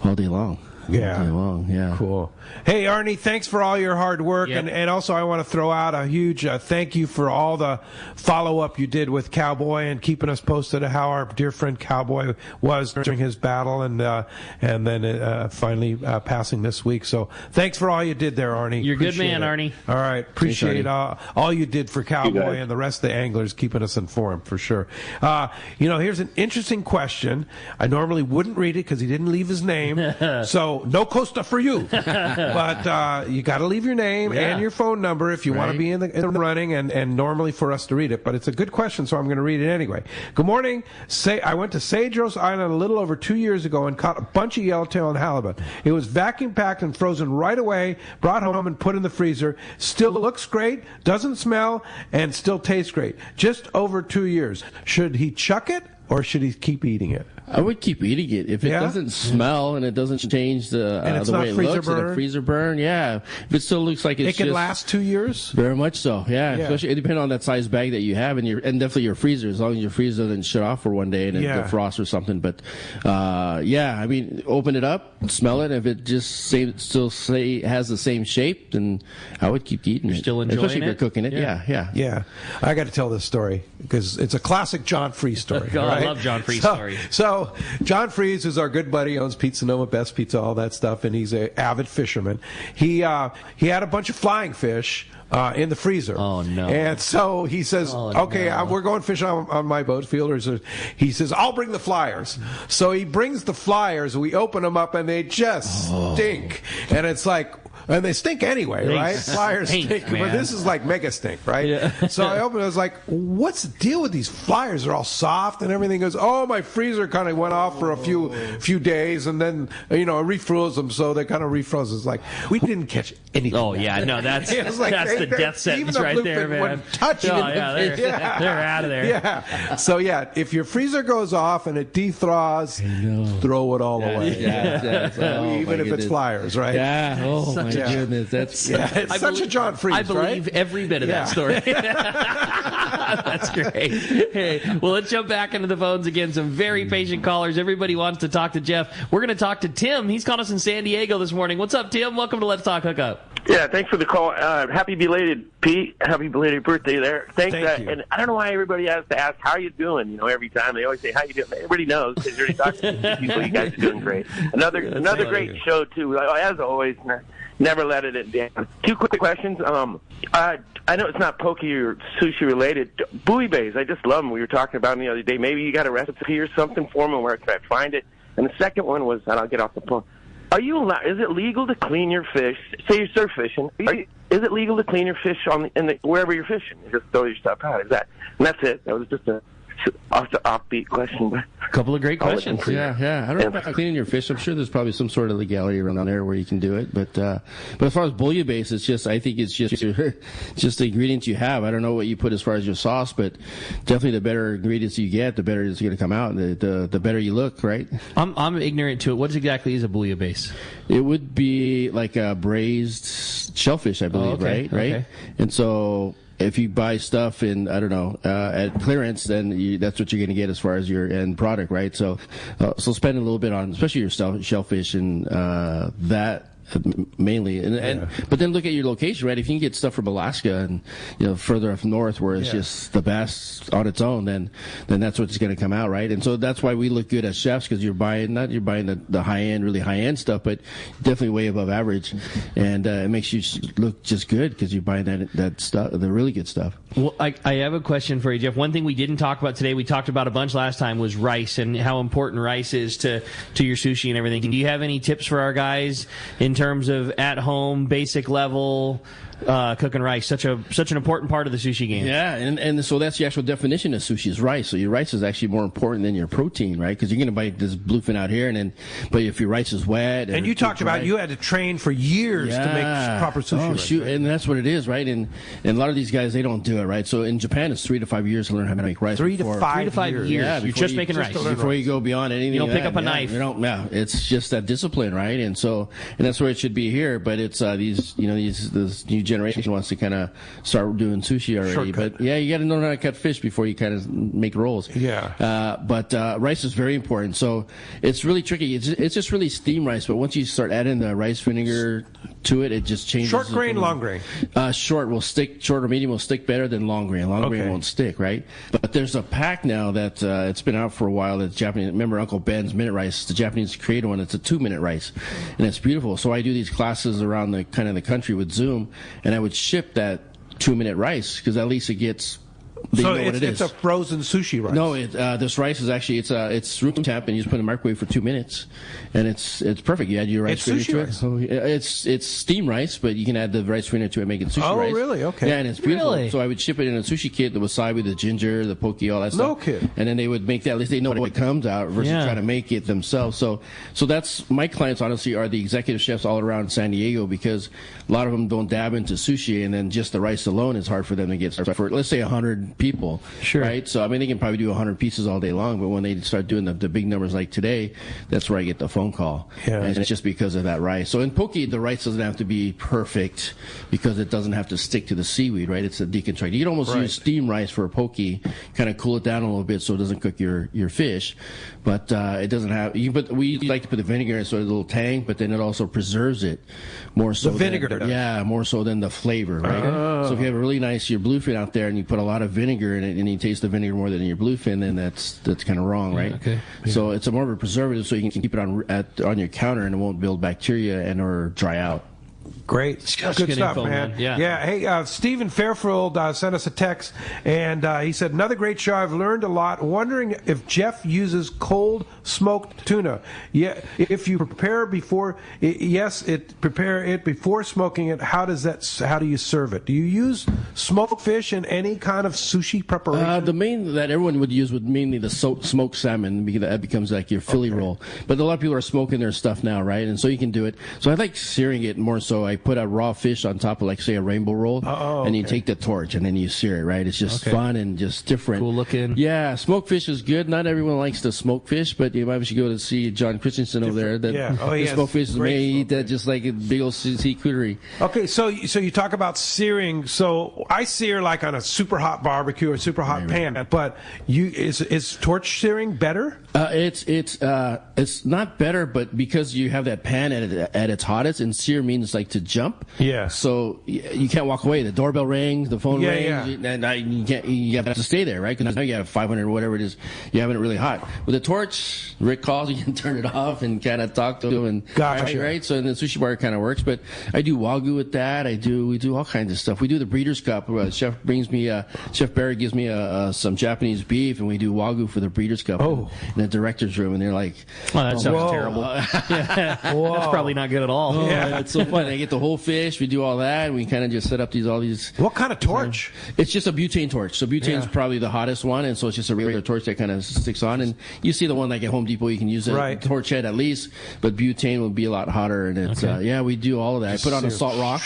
all day long. Yeah. All day long. Yeah. Cool. Hey, Arnie, thanks for all your hard work. Yep. And also I want to throw out a huge thank you for all the follow-up you did with Cowboy and keeping us posted of how our dear friend Cowboy was during his battle and then finally passing this week. So thanks for all you did there, Arnie. You're a good man, Arnie. All right. Appreciate all you did for Cowboy and the rest of the anglers, keeping us informed for sure. Here's an interesting question. I normally wouldn't read it because he didn't leave his name. So no Costa for you. But you got to leave your name and your phone number if you want to be in the running, and normally for us to read it. But it's a good question, so I'm going to read it anyway. Good morning. I went to Cedros Island a little over 2 years ago and caught a bunch of yellowtail and halibut. It was vacuum packed and frozen right away, brought home and put in the freezer. Still looks great, doesn't smell, and still tastes great. Just over 2 years. Should he chuck it or should he keep eating it? I would keep eating it if it doesn't smell and it doesn't change the way it looks. And a freezer burn, if it still looks like it can last 2 years. Very much so, Especially it depends on that size bag that you have and definitely your freezer. As long as your freezer doesn't shut off for one day and it defrosts or something. But I mean, open it up, smell it. If it just has the same shape, then I would keep eating it. Still enjoying especially if you're cooking it. Yeah. I got to tell this story because it's a classic John Freeze story. I love John Freeze story. So John Freeze is our good buddy, owns Pizza Noma, Best Pizza, all that stuff, and he's an avid fisherman. He had a bunch of flying fish in the freezer. Oh, no. And so he says, we're going fishing on my boat, Fielders. He says, I'll bring the flyers. So he brings the flyers, we open them up, and they just stink. And it's like, and they stink anyway, right? Flyers stink, but this is like mega stink, right? Yeah. So I opened it, I was like, what's the deal with these flyers? They're all soft and everything. Goes, my freezer kind of went off for a few days, and then, I refroze them, so they kind of refroze. It's like, we didn't catch anything. Oh, yeah, no, that's the death sentence right there, man. They're out of there. Yeah. So, if your freezer goes off and it dethaws, throw it all away. Even if it's flyers, right? Yeah. Oh, my goodness. That's it's such a John Freeze, I believe every bit of that story. That's great. Hey, well, let's jump back into the phones again. Some very patient callers. Everybody wants to talk to Jeff. We're going to talk to Tim. He's calling us in San Diego this morning. What's up, Tim? Welcome to Let's Talk Hookup. Yeah, thanks for the call. Happy belated, Pete. Happy belated birthday there. Thank you. And I don't know why everybody has to ask, how you doing? Every time they always say, how you doing? Everybody knows because you're already talking to people. You guys are doing great. Another great show, too. As always, never let it down. 2 quick questions. I know it's not poke or sushi related. Buoy bays, I just love them. We were talking about them the other day. Maybe you got a recipe or something for them, and where can I find it? And the second one was, and I'll get off the phone. Is it legal to clean your fish? Say you're surf fishing. Is it legal to clean your fish wherever you're fishing? You just throw your stuff out. And that's it. That was just a offbeat question. But a couple of great questions. Yeah. I don't know about cleaning your fish. I'm sure there's probably some sort of legality around there where you can do it. But as far as bouillabaisse, I think it's just the ingredients you have. I don't know what you put as far as your sauce, but definitely the better ingredients you get, the better it's going to come out. The better you look, right? I'm ignorant to it. What exactly is a bouillabaisse? It would be like a braised shellfish, I believe, right? Okay. And so if you buy stuff in, at clearance, then that's what you're going to get as far as your end product, right? So spend a little bit on, especially your shellfish and that mainly, but then look at your location, right? If you can get stuff from Alaska and further up north where it's just the best on its own, then that's what's going to come out, right? And so that's why we look good as chefs, because you're buying the high end, really high end stuff, but definitely way above average, and it makes you look just good because you're buying that stuff, the really good stuff. Well, I have a question for you, Jeff. One thing we didn't talk about today, we talked about a bunch last time, was rice and how important rice is to your sushi and everything. Do you have any tips for our guys in terms of at home, basic level, cooking rice. Such an important part of the sushi game. Yeah, and so that's the actual definition of sushi is rice. So your rice is actually more important than your protein, right? Because you're going to buy this bluefin out here, but if your rice is wet, and you talked about you had to train for years to make proper sushi. Oh, shoot, and that's what it is, right? And a lot of these guys, they don't do it, right? So in Japan, it's 3 to 5 years to learn how to make rice. 3 to 5 years. Yeah, you're just making rice before you go beyond anything. You don't pick up a knife. You don't. Yeah, it's just that discipline, right? And that's where it should be here. But it's this new generation wants to kind of start doing sushi already. Shortcut. But yeah, you got to know how to cut fish before you kind of make rolls. Yeah. But rice is very important. So it's really tricky. It's just really steamed rice. But once you start adding the rice vinegar to it, it just changes. Short grain, long grain. Short or medium will stick better than long grain. Long grain won't stick, right? But there's a pack now that it's been out for a while. That's Japanese. Remember Uncle Ben's minute rice? The Japanese created one. It's a 2-minute rice, and it's beautiful. So I do these classes around the country with Zoom, and I would ship that 2-minute rice because at least it gets. So it's a frozen sushi rice. No, this rice is actually it's room temp, and you just put it in the microwave for 2 minutes, and it's perfect. You add your rice it's to sushi it. So it's steamed rice, but you can add the rice to it and make it sushi rice. Oh, really? Okay. Yeah, and it's beautiful. Really? So I would ship it in a sushi kit, the wasabi, the ginger, the poke, all that stuff. No kid. And then they would make that. At least they know what it comes out versus trying to make it themselves. So that's my clients. Honestly, are the executive chefs all around San Diego because a lot of them don't dab into sushi, and then just the rice alone is hard for them to get started. For let's say 100 people. Sure. Right? So, I mean, they can probably do 100 pieces all day long, but when they start doing the big numbers like today, that's where I get the phone call. Yeah. And it's just because of that rice. So in poke, the rice doesn't have to be perfect because it doesn't have to stick to the seaweed, right? It's a deconstruct. You can almost use steamed rice for a poke, kind of cool it down a little bit so it doesn't cook your fish. But it doesn't have, we like to put the vinegar in so it's a little tang, but then it also preserves it more so. The vinegar does. Yeah, more so than the flavor, right? So if you have a really nice, your bluefin out there and you put a lot of vinegar in it and you taste the vinegar more than your bluefin, then that's kind of wrong, right? Okay. Yeah. So it's a more of a preservative, so you can keep it on your counter and it won't build bacteria and or dry out. Great. Good stuff, info, man. Yeah. Hey, Stephen Fairfield sent us a text, and he said, another great show. I've learned a lot. Wondering if Jeff uses cold smoked tuna. Yeah. If you prepare before, prepare it before smoking it. How do you serve it? Do you use smoked fish in any kind of sushi preparation? The main that everyone would use would mainly the smoked salmon, because that becomes like your Philly roll. But a lot of people are smoking their stuff now, right? And so you can do it. So I like searing it more. So I put a raw fish on top of, like, say, a rainbow roll, and you take the torch and then you sear it, right? It's just fun and just different. Cool looking. Yeah, smoked fish is good. Not everyone likes the smoked fish, but you might go to see John Christensen over there. The smoked fish is made. Eat that just like a big old seacouterie. Okay, so you talk about searing. So I sear like on a super hot barbecue or super hot pan, but is torch searing better? It's not better, but because you have that pan at its hottest, and sear means like to jump. Yeah. So you can't walk away. The doorbell rings, the phone rings, and you can't. You have to stay there, right? Because now you have 500 or whatever it is. You have it really hot. With a torch, Rick calls, you can turn it off and kind of talk to him. And right. So in the sushi bar, it kind of works. But I do wagyu with that. We do all kinds of stuff. We do the Breeders' Cup. Chef Barry gives me some Japanese beef, and we do wagyu for the Breeders' Cup. In the director's room, and they're like, "Oh, that sounds terrible." That's probably not good at all. It's so fun. I get the whole fish. We do all that. And we kind of just set up all these. What kind of torch? It's just a butane torch. So butane's probably the hottest one, and so it's just a regular torch that kind of sticks on. And you see the one like at Home Depot, you can use a torch head at least, but butane will be a lot hotter. And it's we do all of that. I put on a salt rock.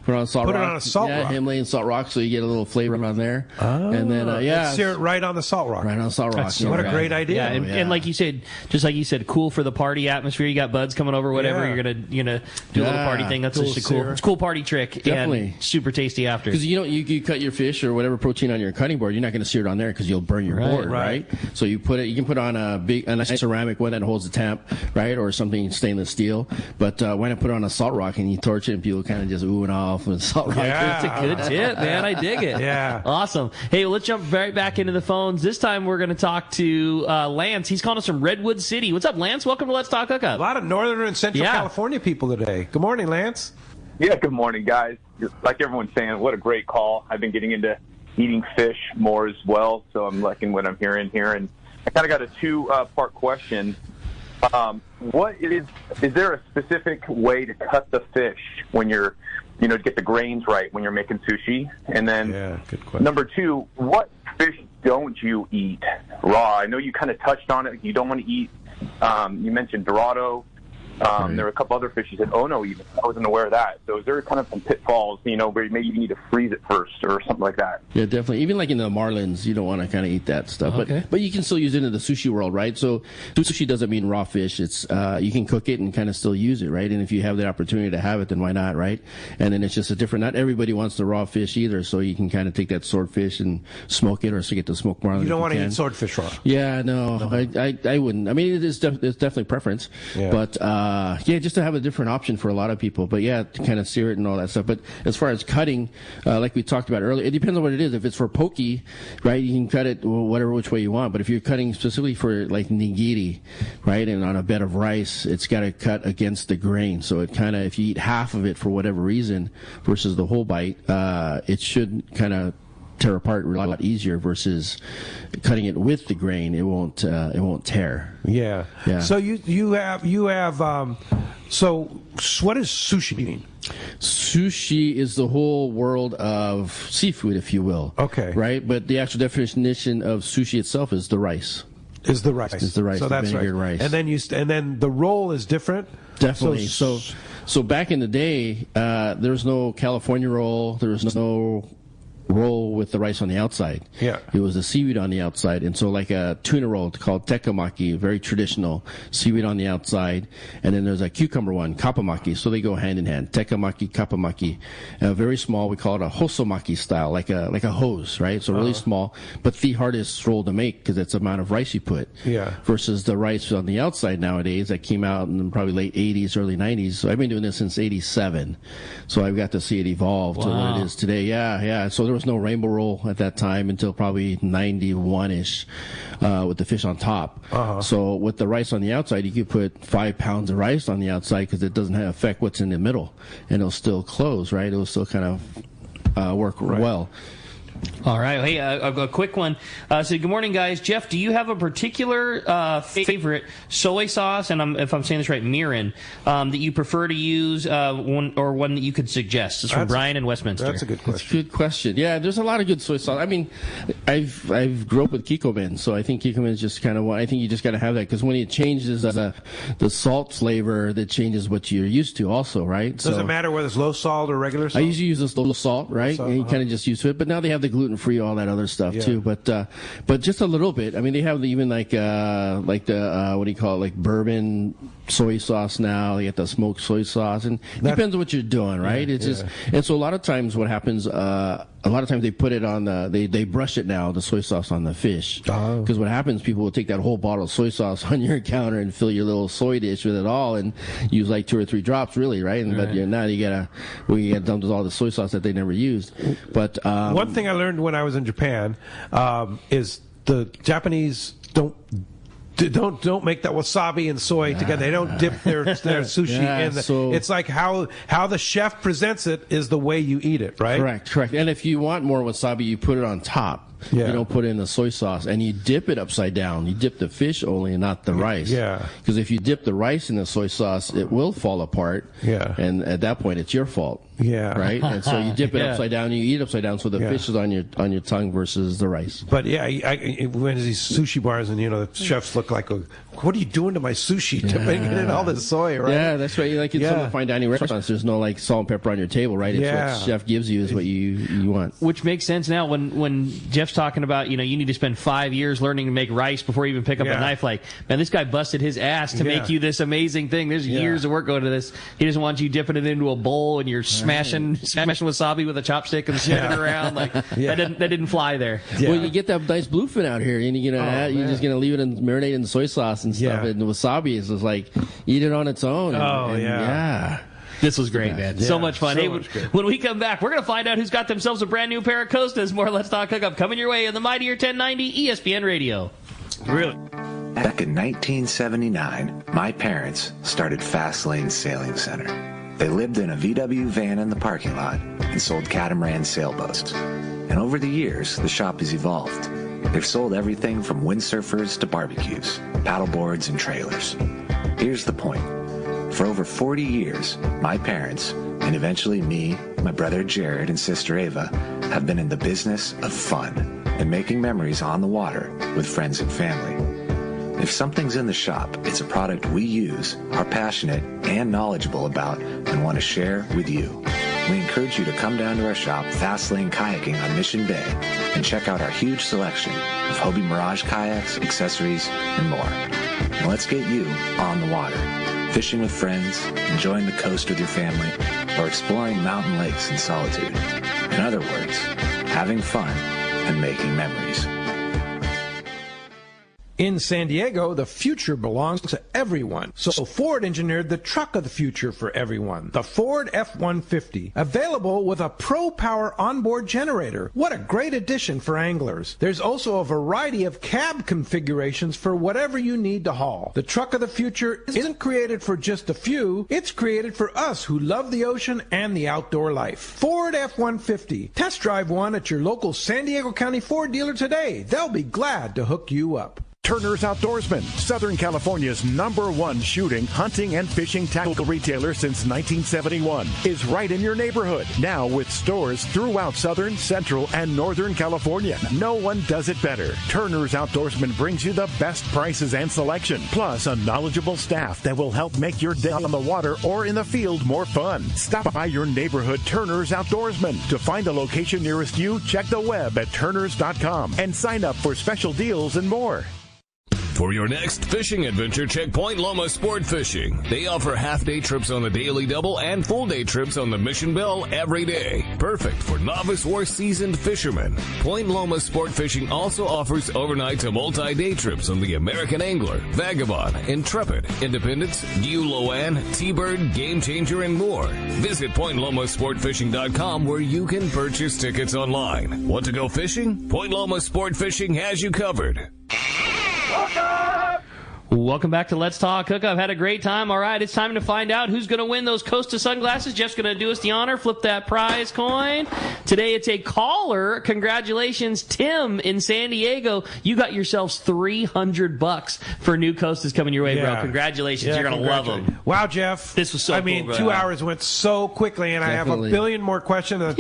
Put it on a salt rock. Himalayan salt rock, so you get a little flavor on there. And then sear it right on the salt rock. Right on the salt rock. What a great idea. Yeah, and like you said, just like you said, cool for the party atmosphere. You got buds coming over, whatever. You're gonna do a little party thing. That's just a cool. It's a cool party trick. Definitely. And super tasty after. Because you cut your fish or whatever protein on your cutting board, you're not going to sear it on there because you'll burn your board, right? So you can put on a nice ceramic one that holds the temp, right, or something stainless steel. But when I put it on a salt rock and you torch it, and people kind of just ooh and off with salt rock. That's a good tip, man. I dig it. Awesome. Hey, well, let's jump right back into the phones. This time we're going to talk to Lance. He's calling us from Redwood City. What's up, Lance? Welcome to Let's Talk Hookup. A lot of Northern and Central California people today. Good morning, Lance. Yeah, good morning, guys. Like everyone's saying, what a great call. I've been getting into eating fish more as well, so I'm liking what I'm hearing here. And I kind of got a two-part question. Is there a specific way to cut the fish when you're to get the grains right when you're making sushi? And then good question. Number 2, what fish don't you eat raw? I know you kind of touched on it. You don't want to eat, you mentioned Dorado. There were a couple other fish you said, oh no, even. I wasn't aware of that. So is there kind of some pitfalls, where maybe you need to freeze it first or something like that? Yeah, definitely. Even like in the marlins, you don't want to kind of eat that stuff. Okay. But you can still use it in the sushi world, right? So sushi doesn't mean raw fish. It's you can cook it and kind of still use it, right? And if you have the opportunity to have it, then why not, right? And then it's just a different. Not everybody wants the raw fish either, so you can kind of take that swordfish and smoke it, or so get the smoked marlin. You don't want to eat swordfish raw. Yeah, no. I wouldn't. I mean, it's definitely preference, but just to have a different option for a lot of people. But yeah, to kind of sear it and all that stuff. But as far as cutting, like we talked about earlier, it depends on what it is. If it's for poke, right, you can cut it whatever which way you want. But if you're cutting specifically for like nigiri, right, and on a bed of rice, it's got to cut against the grain. So it kind of, if you eat half of it for whatever reason versus the whole bite, it should kind of tear apart a lot easier versus cutting it with the grain. It won't tear. Yeah. So you have so what does sushi mean? Sushi is the whole world of seafood, if you will. Okay. Right? But the actual definition of sushi itself is the rice. Is the rice. So that's right. Rice. And then the roll is different. Definitely. So back in the day, there was no California roll. There was no roll with the rice on the outside. Yeah. It was the seaweed on the outside. And so like a tuna roll called tekamaki, very traditional, seaweed on the outside. And then there's a cucumber one, kapamaki. So they go hand in hand. Tekamaki, kapamaki. Very small, we call it a hosomaki style, like a hose, right? So really small, but the hardest roll to make because it's the amount of rice you put. Yeah. Versus the rice on the outside nowadays that came out in probably late 80s, early 90s. So I've been doing this since 87. So I've got to see it evolve to what it is today. Yeah. So there was no rainbow roll at that time until probably 91-ish with the fish on top. So with the rice on the outside, you could put 5 pounds of rice on the outside because it doesn't affect what's in the middle, and it'll still close, right? It'll still kind of work well. All right. Hey, a quick one. So, good morning, guys. Jeff, do you have a particular favorite soy sauce, and if I'm saying this right, mirin, that you prefer to use, one that you could suggest? It's from Brian in Westminster. That's a good question. That's a good question. Yeah, there's a lot of good soy sauce. I mean, I've grew up with Kikkoman, so I think Kikkoman is just kind of I think you just got to have that because when it changes the salt flavor, that changes what you're used to also, right? Does it matter whether it's low salt or regular salt? I usually use this low salt, right? And you kind of just used to it, but now they have the gluten-free, all that other stuff too. But just a little bit. I mean, they have even like the what do you call it? Like bourbon soy sauce now. They get the smoked soy sauce, and it depends on what you're doing, right? It's just, and so a lot of times what happens, a lot of times they put it on they brush it now, the soy sauce on the fish. Because what happens, people will take that whole bottle of soy sauce on your counter and fill your little soy dish with it all and use like 2 or 3 drops, really, right? And but now you get dumped with all the soy sauce that they never used. But one thing I learned when I was in Japan is the Japanese don't make that wasabi and soy together. They don't dip their sushi in the. So it's like how the chef presents it is the way you eat it, right? Correct. And if you want more wasabi, you put it on top. You don't put in the soy sauce, and you dip it upside down. You dip the fish only, and not the rice. Because if you dip the rice in the soy sauce, it will fall apart. And at that point, it's your fault. Right. And so you dip it upside down, you eat it upside down, so the fish is on your tongue versus the rice. But I went to these sushi bars, and the chefs look like, what are you doing to my sushi? Dipping it in all this soy, right? Yeah, that's right. Like in some of the fine dining restaurants, there's no like salt and pepper on your table, right? It's what the chef gives you is what you want. Which makes sense now when Jeff's talking about, you need to spend 5 years learning to make rice before you even pick up a knife. Like, man, this guy busted his ass to make you this amazing thing. There's years of work going to this. He doesn't want you dipping it into a bowl and you're smashing wasabi with a chopstick and spinning it around. Like, that didn't fly there. Well, you get that nice bluefin out here, and you're just gonna leave it and marinate in soy sauce and stuff. And the wasabi is just like, eat it on its own. This was great, man. So much fun. When we come back, we're going to find out who's got themselves a brand new pair of Costas. More Let's Talk Hookup coming your way in the Mightier 1090 ESPN Radio. Really? Back in 1979, my parents started Fast Lane Sailing Center. They lived in a VW van in the parking lot and sold catamaran sailboats. And over the years, the shop has evolved. They've sold everything from windsurfers to barbecues, paddleboards, and trailers. Here's the point. For over 40 years, my parents and eventually me, my brother Jared, and sister Ava have been in the business of fun and making memories on the water with friends and family. If something's in the shop, it's a product we use, are passionate and knowledgeable about, and want to share with you. We encourage you to come down to our shop, Fast Lane Kayaking on Mission Bay, and check out our huge selection of Hobie Mirage kayaks, accessories, and more. And let's get you on the water, fishing with friends, enjoying the coast with your family, or exploring mountain lakes in solitude. In other words, having fun and making memories. In San Diego, the future belongs to everyone. So Ford engineered the truck of the future for everyone, the Ford F-150, available with a Pro Power onboard generator. What a great addition for anglers. There's also a variety of cab configurations for whatever you need to haul. The truck of the future isn't created for just a few. It's created for us who love the ocean and the outdoor life. Ford F-150. Test drive one at your local San Diego County Ford dealer today. They'll be glad to hook you up. Turner's Outdoorsman, Southern California's #1 shooting, hunting, and fishing tackle retailer since 1971, is right in your neighborhood. Now with stores throughout Southern, Central, and Northern California. No one does it better. Turner's Outdoorsman brings you the best prices and selection, plus a knowledgeable staff that will help make your day on the water or in the field more fun. Stop by your neighborhood Turner's Outdoorsman. To find a location nearest you, check the web at turners.com and sign up for special deals and more. For your next fishing adventure, check Point Loma Sport Fishing. They offer half-day trips on the Daily Double and full-day trips on the Mission Bell every day. Perfect for novice or seasoned fishermen. Point Loma Sport Fishing also offers overnight to multi-day trips on the American Angler, Vagabond, Intrepid, Independence, Guloan, T-Bird, Game Changer, and more. Visit PointLomaSportFishing.com where you can purchase tickets online. Want to go fishing? Point Loma Sport Fishing has you covered. Welcome back to Let's Talk Hookup. Had a great time. All right, it's time to find out who's going to win those Costa sunglasses. Jeff's going to do us the honor. Flip that prize coin. Today it's a caller. Congratulations, Tim in San Diego. You got yourselves $300 for new Costas coming your way, bro. Congratulations. You're going to love them. Wow, Jeff. This was so cool, bro. 2 hours went so quickly, and Definitely. I have a billion more questions.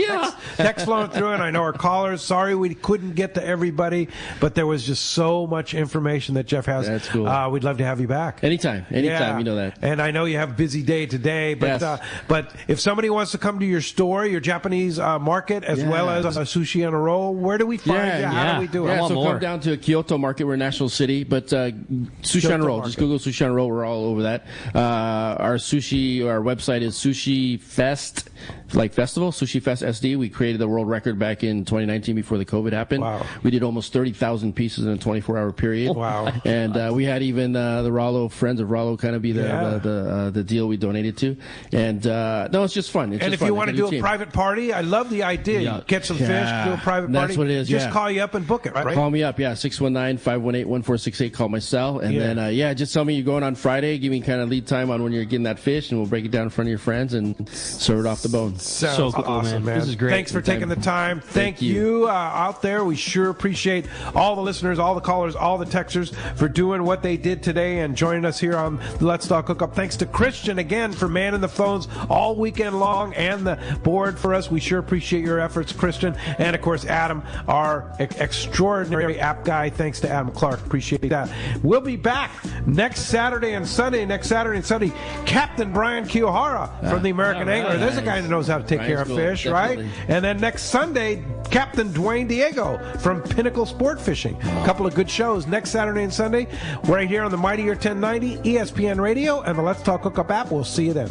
Text flowing through, and I know our callers. Sorry we couldn't get to everybody, but there was just so much information that Jeff has. That's cool. We'd love to have you back. Anytime, you know that. And I know you have a busy day today, but Yes. But if somebody wants to come to your store, your Japanese market, as well as a sushi on a roll, where do we find you? How do we do it? Yeah, so come down to Kyoto Market. We're National City, but Sushi on a Roll. Just Google Sushi on a Roll. We're all over that. Our website is Sushi Fest, like festival, Sushi Fest SD. We created the world record back in 2019 before the COVID happened. Wow. We did almost 30,000 pieces in a 24-hour period. Wow. And we had even the Rollo, friends of Rollo kind of be the deal we donated to. And no, it's just fun. If you want to do a private party, I love the idea. You get some fish, do a private party. That's what it is. Just call you up and book it, right? Call me up, 619-518-1468. Call my cell. And then, just tell me you're going on Friday. Give me kind of lead time on when you're getting that fish, and we'll break it down in front of your friends and serve it off the bone. Sounds so cool, awesome, man. This is great. Thanks for taking the time. Thank you out there. We sure appreciate all the listeners, all the callers, all the texters for doing what they did today and joining us here on Let's Talk Hookup. Thanks to Christian again for manning the phones all weekend long and the board for us. We sure appreciate your efforts, Christian. And of course, Adam, our extraordinary app guy. Thanks to Adam Clark. Appreciate that. We'll be back next Saturday and Sunday. Captain Brian Kiyohara from the American Angler. There's a guy that knows how to take care of fish, right? And then next Sunday, Captain Dwayne Diego from Pinnacle Sport Fishing. A couple of good shows next Saturday and Sunday right here on the Mightier 1090, ESPN Radio, and the Let's Talk Hookup app. We'll see you then.